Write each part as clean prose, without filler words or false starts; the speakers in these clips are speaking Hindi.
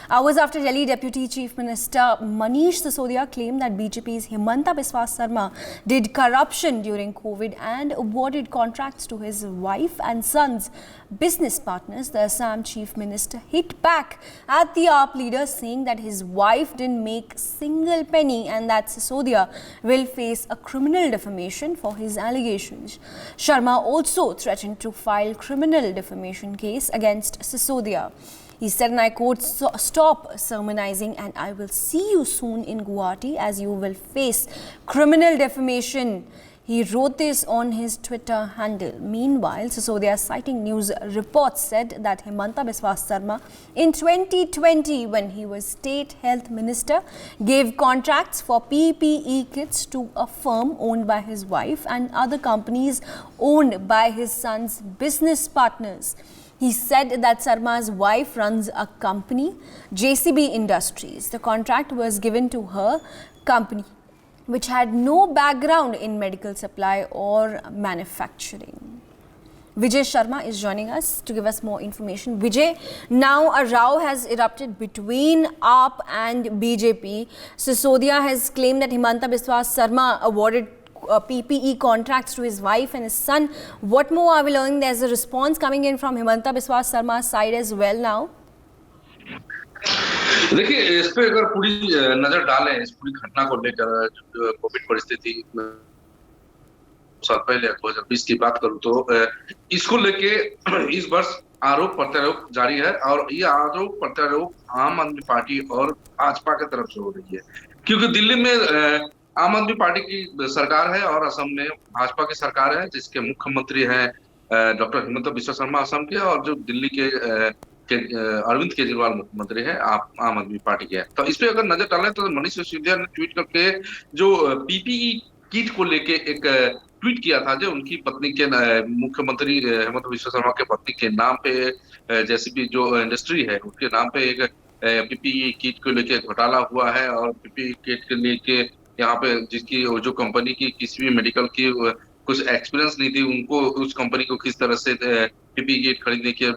Hours after Delhi Deputy Chief Minister Manish Sisodia claimed that BJP's Himanta Biswa Sarma did corruption during COVID and awarded contracts to his wife and son's business partners, the Assam Chief Minister hit back at the AAP leader, saying that his wife didn't make a single penny and that Sisodia will face a criminal defamation for his allegations. Sharma also threatened to file criminal defamation case against Sisodia. He said, and I quote, "Stop sermonizing and I will see you soon in Guwahati as you will face criminal defamation." He wrote this on his Twitter handle. Meanwhile, Sisodia, citing news reports, said that Himanta Biswa Sarma in 2020, when he was State Health Minister, gave contracts for PPE kits to a firm owned by his wife and other companies owned by his son's business partners. He said that Sarma's wife runs a company, JCB Industries. The contract was given to her company, which had no background in medical supply or manufacturing. Vijay Sharma is joining us to give us more information. Vijay, now a row has erupted between AAP and BJP. Sisodia has claimed that Himanta Biswa Sarma awarded PPE contracts to his wife and his son. What more are we learning? There's a response coming in from Himanta Biswa Sarma's side as well now. देखिए, इस पे अगर पूरी नजर डालें इस पूरी घटना को लेकर, कोविड परिस्थिति साल पहले 2020 की बात करूं तो इसको लेके इस वर्ष आरोप प्रत्यारोप जारी है और ये आरोप प्रत्यारोप आम आदमी पार्टी और भाजपा की तरफ से हो रही है, क्योंकि दिल्ली में आम आदमी पार्टी की सरकार है और असम में भाजपा की सरकार है, जिसके मुख्यमंत्री हैं डॉक्टर हिमंता बिस्वा शर्मा असम के, और जो दिल्ली के अरविंद केजरीवाल मुख्यमंत्री है आम आदमी पार्टी के। तो इस पे अगर नजर डालें तो मनीष सिसोदिया ने ट्वीट करके जो पीपीई किट को लेके एक ट्वीट किया था, जो उनकी पत्नी के मुख्यमंत्री हिमंता बिस्वा शर्मा के पत्नी के नाम पे जेसीबी जो इंडस्ट्री है उसके नाम पे एक पीपीई किट को लेके घोटाला हुआ है, और पीपीई किट के लेके यहाँ पे जिसकी जो कंपनी की किसी भी मेडिकल की कुछ एक्सपीरियंस नहीं थी, उनको उस कंपनी को किस तरह से पीपीई किट खरीदने के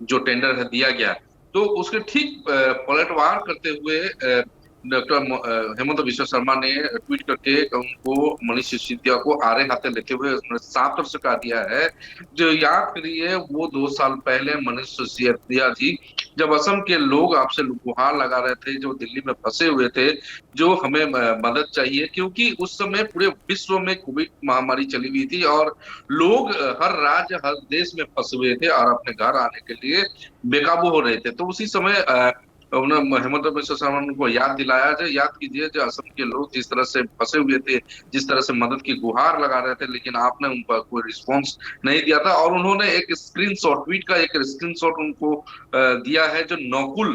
जो टेंडर है दिया गया, तो उसके ठीक पलटवार करते हुए डॉक्टर हेमंत बिस्वा शर्मा ने ट्वीट करके उनको मनीष सिसोदिया को आड़े हाथे लेते हुए उसने साफ तौर से कहा दिया है, जो याद करिए वो 2 साल पहले मनीष सिसोदिया जी जब असम के लोग आपसे गुहार लगा रहे थे, जो दिल्ली में फंसे हुए थे, जो हमें मदद चाहिए, क्योंकि उस समय पूरे विश्व में कोविड महामारी चली हुई थी और लोग हर राज्य हर देश में फंसे हुए थे और अपने घर आने के लिए बेकाबू हो रहे थे। तो उसी समय उन्होंने हेमंत बिस्वा शर्मा को याद दिलाया, जो याद कीजिए जो असम के लोग जिस तरह से फंसे हुए थे, जिस तरह से मदद की गुहार लगा रहे थे, लेकिन आपने उन पर कोई रिस्पांस नहीं दिया था। और उन्होंने एक स्क्रीनशॉट ट्वीट का एक स्क्रीनशॉट उनको दिया है, जो नकुल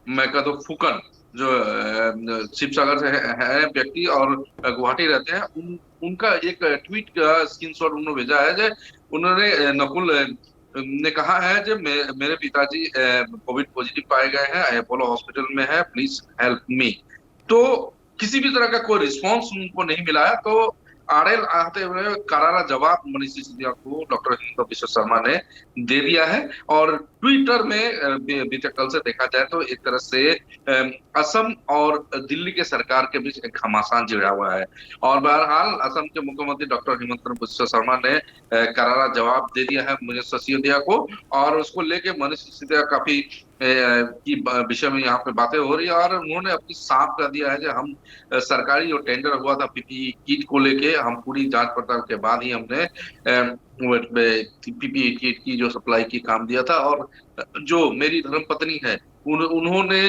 मैं कहता हूँ फुकन जो शिवसागर से है व्यक्ति और गुवाहाटी रहते हैं, उनका एक ट्वीट का स्क्रीनशॉट उन्होंने भेजा है। जो उन्होंने नकुल ने कहा है जो मेरे पिताजी कोविड पॉजिटिव पाए गए हैं, अपोलो हॉस्पिटल में है, प्लीज हेल्प मी। तो किसी भी तरह का कोई रिस्पांस उनको नहीं मिला है, तो आड़े आते हुए करारा जवाब मनीष सिसोदिया को डॉक्टर हिमंता बिस्वा शर्मा ने दे दिया है। और ट्विटर में बीते कल से देखा जाए तो एक तरह से असम और दिल्ली के सरकार के बीच एक घमासान छिड़ा हुआ है, और बहरहाल असम के मुख्यमंत्री डॉक्टर हिमंता बिस्वा शर्मा ने करारा जवाब दे दिया है मनीष सिसोदिया को, और उसको लेके मनीष सिसोदिया काफी की विषय में यहाँ पे बातें हो रही है, और उन्होंने अपनी साफ कर दिया है कि हम सरकारी जो टेंडर हुआ था पीपीई किट को लेके, हम पूरी जांच पड़ताल के बाद ही हमने पीपीई किट की जो सप्लाई की काम दिया था। और जो मेरी धर्मपत्नी है उन्होंने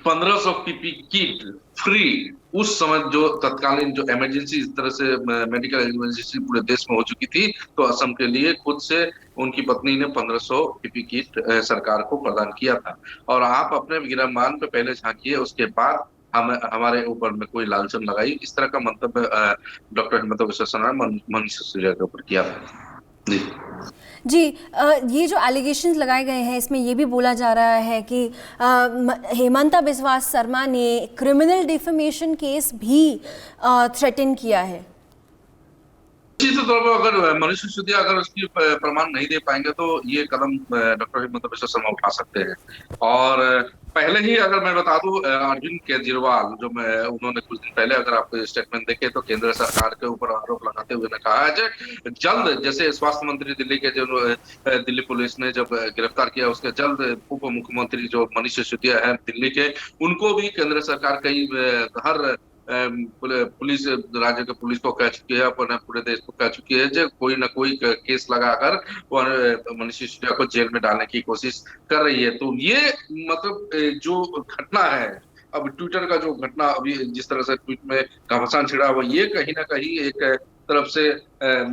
1500 पीपीई किट फ्री उस समय जो तत्कालीन जो इमरजेंसी इस तरह से मेडिकल इमरजेंसी पूरे देश में हो चुकी थी, तो असम के लिए खुद से उनकी पत्नी ने 1500 पीपीई किट सरकार को प्रदान किया था। और आप अपने गिरमान पे पहले झांकिए, उसके बाद हमारे ऊपर में कोई लालचन लगाई, इस तरह का मंतव्य डॉक्टर हिमंता बिस्वा शर्मा ने मनीष सिसोदिया के ऊपर किया था। जी, ये जो एलिगेशंस लगाए गए हैं इसमें ये भी बोला जा रहा है कि हेमंता बिस्वा शर्मा ने क्रिमिनल डिफेमेशन केस भी थ्रेटन किया है। निश्चित तौर पर अगर मनीष सिसोदिया अगर उसकी प्रमाण नहीं दे पाएंगे तो ये कदम डॉक्टर हिमंता बिस्वा शर्मा उठा सकते हैं। और पहले ही अगर मैं बता दूं, अरविंद केजरीवाल जो मैं उन्होंने कुछ दिन पहले अगर आप स्टेटमेंट देखे तो केंद्र सरकार के ऊपर आरोप लगाते हुए ने कहा है कि जल्द, जैसे स्वास्थ्य मंत्री दिल्ली के जो दिल्ली पुलिस ने जब गिरफ्तार किया, उसके जल्द उप मुख्यमंत्री जो मनीष सिसोदिया है दिल्ली के, उनको भी केंद्र सरकार कई हर पुलिस, राज्य के पुलिस को कह चुकी है, अपने पूरे देश को कह चुकी है जो कोई ना कोई केस लगाकर और मनीष सिसोदिया को जेल में डालने की कोशिश कर रही है। तो ये मतलब जो घटना है, अब ट्विटर का जो घटना अभी जिस तरह से ट्वीट में घमासान छिड़ा हुआ, ये कहीं ना कहीं एक तरफ से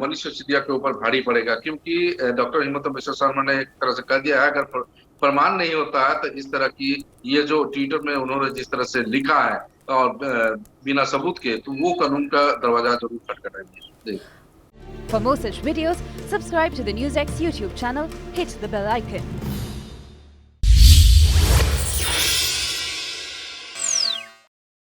मनीष सिसोदिया के ऊपर भारी पड़ेगा, क्योंकि डॉक्टर हिमंत बिश्व शर्मा ने एक तरह से कह दिया है, अगर प्रमाण नहीं होता है तो इस तरह की ये जो ट्विटर में उन्होंने जिस तरह से लिखा है और बिना सबूत के, तो वो कानून का दरवाजा जरूर खटखटाएंगे। For more such videos, subscribe to the NewsX YouTube channel, hit the bell icon.